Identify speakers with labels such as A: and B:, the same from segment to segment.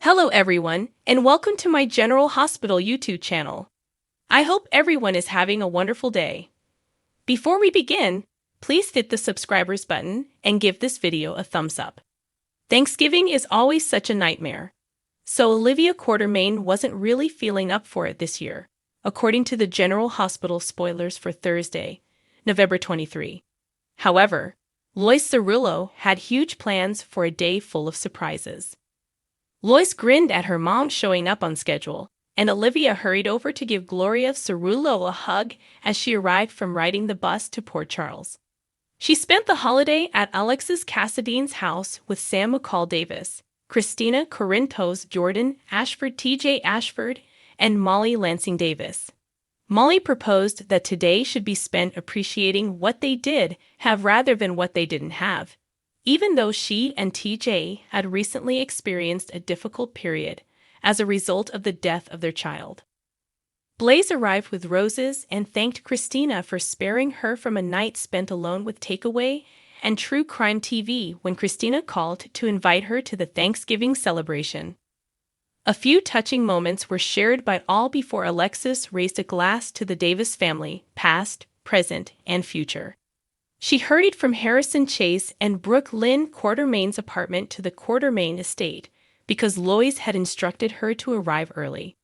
A: Hello everyone, and welcome to my General Hospital YouTube channel. I hope everyone is having a wonderful day. Before we begin, please hit the subscribers button and give this video a thumbs up. Thanksgiving is always such a nightmare. So Olivia Quartermain wasn't really feeling up for it this year, according to the General Hospital spoilers for Thursday, November 23. However, Lois Cerullo had huge plans for a day full of surprises. Lois grinned at her mom showing up on schedule, and Olivia hurried over to give Gloria Cerullo a hug as she arrived from riding the bus to Port Charles. She spent the holiday at Alexis Cassadine's house with Sam McCall Davis, Kristina Corinthos Jordan Ashford TJ Ashford, and Molly Lansing Davis. Molly proposed that today should be spent appreciating what they did have rather than what they didn't have, even though she and TJ had recently experienced a difficult period as a result of the death of their child. Blaze arrived with roses and thanked Kristina for sparing her from a night spent alone with takeaway and true crime TV when Kristina called to invite her to the Thanksgiving celebration. A few touching moments were shared by all before Alexis raised a glass to the Davis family, past, present, and future. She hurried from Harrison Chase and Brooke Lynn Quartermain's apartment to the Quartermain estate because Lois had instructed her to arrive early.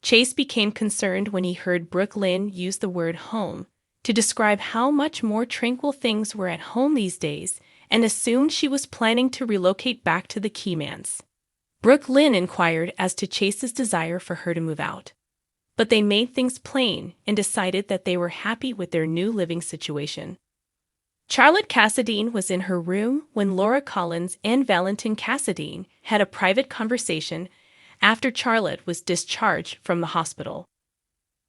A: Chase became concerned when he heard Brooke Lynn use the word home to describe how much more tranquil things were at home these days and assumed she was planning to relocate back to the Keymans. Brooke Lynn inquired as to Chase's desire for her to move out, but they made things plain and decided that they were happy with their new living situation. Charlotte Cassadine was in her room when Laura Collins and Valentin Cassadine had a private conversation after Charlotte was discharged from the hospital.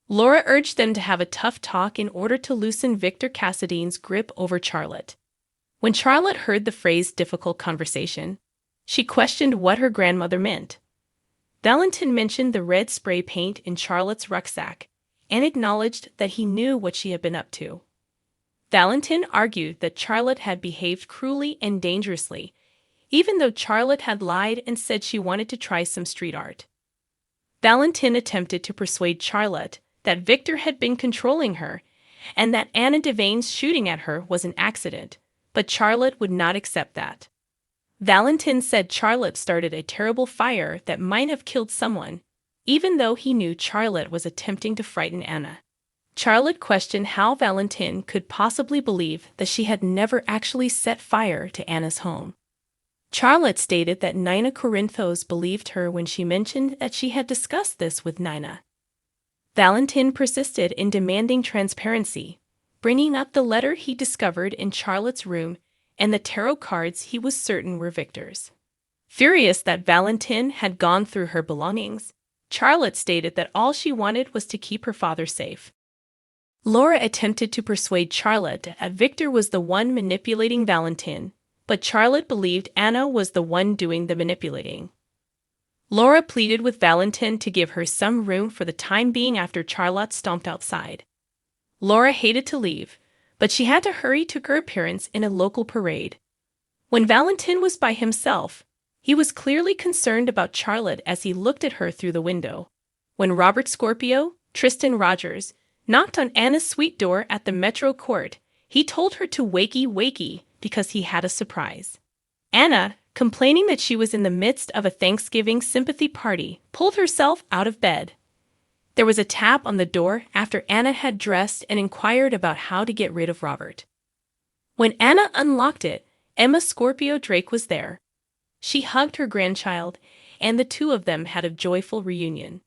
A: Laura urged them to have a tough talk in order to loosen Victor Cassadine's grip over Charlotte. When Charlotte heard the phrase difficult conversation, she questioned what her grandmother meant. Valentin mentioned the red spray paint in Charlotte's rucksack and acknowledged that he knew what she had been up to. Valentin argued that Charlotte had behaved cruelly and dangerously, even though Charlotte had lied and said she wanted to try some street art. Valentin attempted to persuade Charlotte that Victor had been controlling her and that Anna Devane's shooting at her was an accident, but Charlotte would not accept that. Valentin said Charlotte started a terrible fire that might have killed someone, even though he knew Charlotte was attempting to frighten Anna. Charlotte questioned how Valentin could possibly believe that she had never actually set fire to Anna's home. Charlotte stated that Nina Corinthos believed her when she mentioned that she had discussed this with Nina. Valentin persisted in demanding transparency, bringing up the letter he discovered in Charlotte's room and the tarot cards he was certain were Victor's. Furious that Valentin had gone through her belongings, Charlotte stated that all she wanted was to keep her father safe. Laura attempted to persuade Charlotte that Victor was the one manipulating Valentin, but Charlotte believed Anna was the one doing the manipulating. Laura pleaded with Valentin to give her some room for the time being after Charlotte stomped outside. Laura hated to leave, but she had to hurry to her appearance in a local parade. When Valentin was by himself, he was clearly concerned about Charlotte as he looked at her through the window. When Robert Scorpio, Tristan Rogers, knocked on Anna's suite door at the Metro Court, he told her to wakey because he had a surprise. Anna, complaining that she was in the midst of a Thanksgiving sympathy party, pulled herself out of bed. There was a tap on the door after Anna had dressed and inquired about how to get rid of Robert. When Anna unlocked it, Emma Scorpio Drake was there. She hugged her grandchild, and the two of them had a joyful reunion.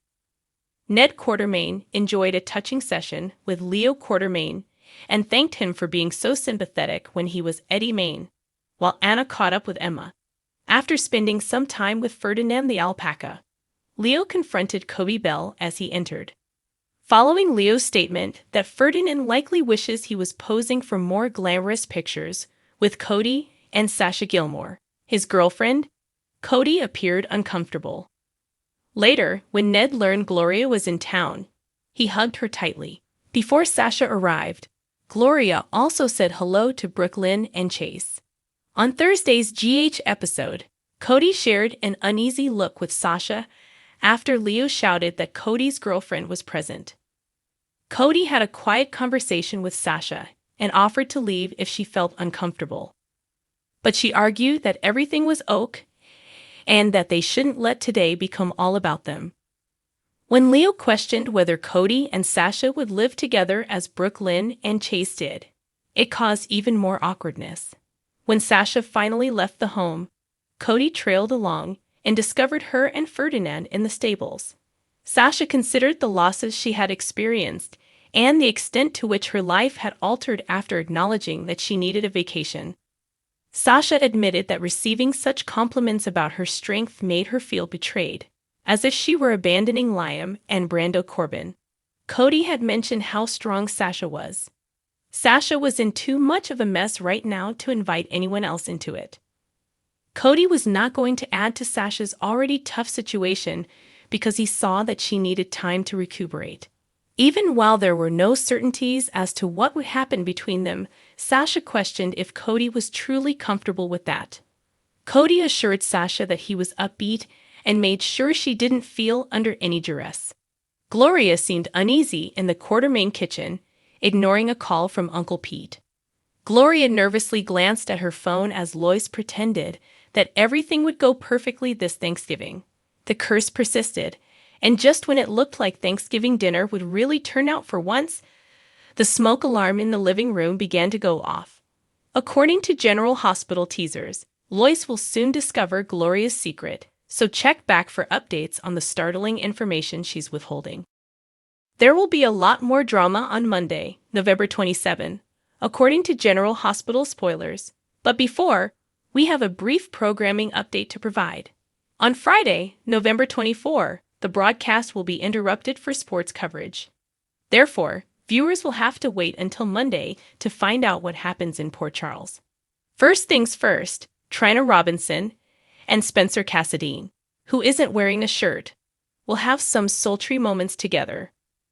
A: Ned Quartermain enjoyed a touching session with Leo Quartermain and thanked him for being so sympathetic when he was Eddie Main, while Anna caught up with Emma. After spending some time with Ferdinand the alpaca, Leo confronted Kobe Bell as he entered. Following Leo's statement that Ferdinand likely wishes he was posing for more glamorous pictures with Cody and Sasha Gilmore, his girlfriend, Cody appeared uncomfortable. Later, when Ned learned Gloria was in town, he hugged her tightly. Before Sasha arrived, Gloria also said hello to Brooke Lynn and Chase. On Thursday's GH episode, Cody shared an uneasy look with Sasha after Leo shouted that Cody's girlfriend was present. Cody had a quiet conversation with Sasha and offered to leave if she felt uncomfortable. But she argued that everything was okay and that they shouldn't let today become all about them. When Leo questioned whether Cody and Sasha would live together as Brooklyn and Chase did, it caused even more awkwardness. When Sasha finally left the home, Cody trailed along and discovered her and Ferdinand in the stables. Sasha considered the losses she had experienced and the extent to which her life had altered after acknowledging that she needed a vacation. Sasha admitted that receiving such compliments about her strength made her feel betrayed, as if she were abandoning Liam and Brando Corbin. Cody had mentioned how strong Sasha was. Sasha was in too much of a mess right now to invite anyone else into it. Cody was not going to add to Sasha's already tough situation because he saw that she needed time to recuperate. Even while there were no certainties as to what would happen between them, Sasha questioned if Cody was truly comfortable with that. Cody assured Sasha that he was upbeat and made sure she didn't feel under any duress. Gloria seemed uneasy in the Quartermain kitchen, ignoring a call from Uncle Pete. Gloria nervously glanced at her phone as Lois pretended that everything would go perfectly this Thanksgiving. The curse persisted, and just when it looked like Thanksgiving dinner would really turn out for once, the smoke alarm in the living room began to go off. According to General Hospital teasers, Lois will soon discover Gloria's secret, so check back for updates on the startling information she's withholding. There will be a lot more drama on Monday, November 27, according to General Hospital spoilers, but before, we have a brief programming update to provide. On Friday, November 24, the broadcast will be interrupted for sports coverage. Therefore, viewers will have to wait until Monday to find out what happens in Port Charles. First things first, Trina Robinson and Spencer Cassadine, who isn't wearing a shirt, will have some sultry moments together,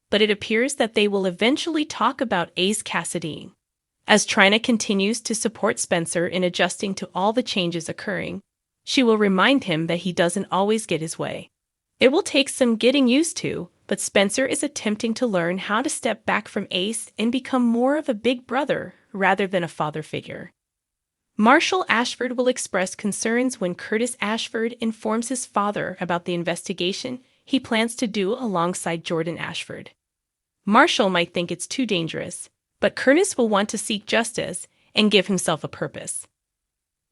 A: but it appears that they will eventually talk about Ace Cassadine. As Trina continues to support Spencer in adjusting to all the changes occurring, she will remind him that he doesn't always get his way. It will take some getting used to, but Spencer is attempting to learn how to step back from Ace and become more of a big brother rather than a father figure. Marshall Ashford will express concerns when Curtis Ashford informs his father about the investigation he plans to do alongside Jordan Ashford. Marshall might think it's too dangerous, but Curtis will want to seek justice and give himself a purpose.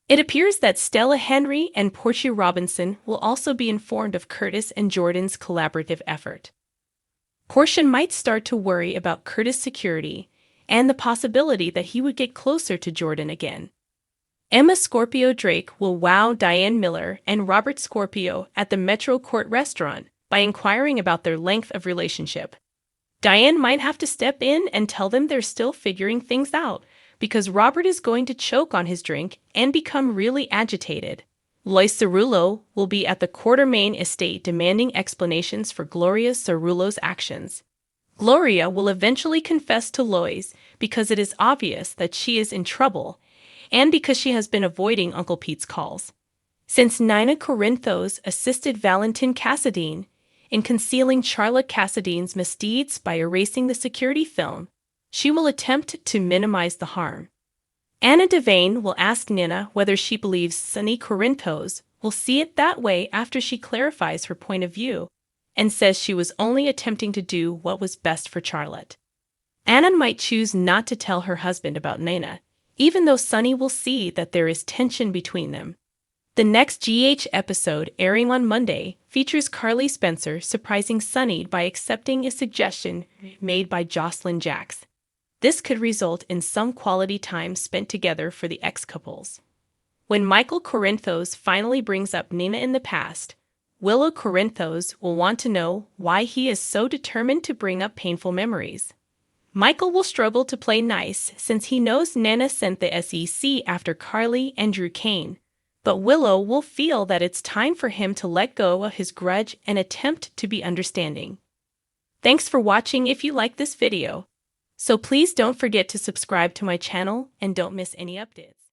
A: It appears that Stella Henry and Portia Robinson will also be informed of Curtis and Jordan's collaborative effort. Portia might start to worry about Curtis' security and the possibility that he would get closer to Jordan again. Emma Scorpio Drake will wow Diane Miller and Robert Scorpio at the Metro Court restaurant by inquiring about their length of relationship. Diane might have to step in and tell them they're still figuring things out, because Robert is going to choke on his drink and become really agitated. Lois Cerullo will be at the Quartermain estate demanding explanations for Gloria Cerullo's actions. Gloria will eventually confess to Lois because it is obvious that she is in trouble and because she has been avoiding Uncle Pete's calls. Since Nina Corinthos assisted Valentin Cassadine in concealing Charlotte Cassadine's misdeeds by erasing the security film, she will attempt to minimize the harm. Anna Devane will ask Nina whether she believes Sonny Corinthos will see it that way after she clarifies her point of view and says she was only attempting to do what was best for Charlotte. Anna might choose not to tell her husband about Nina, even though Sonny will see that there is tension between them. The next GH episode, airing on Monday, features Carly Spencer surprising Sonny by accepting a suggestion made by Jocelyn Jacks. This could result in some quality time spent together for the ex-couples. When Michael Corinthos finally brings up Nina in the past, Willow Corinthos will want to know why he is so determined to bring up painful memories. Michael will struggle to play nice since he knows Nana sent the SEC after Carly and Drew Kane, but Willow will feel that it's time for him to let go of his grudge and attempt to be understanding. Thanks for watching if you like this video. So please don't forget to subscribe to my channel and don't miss any updates.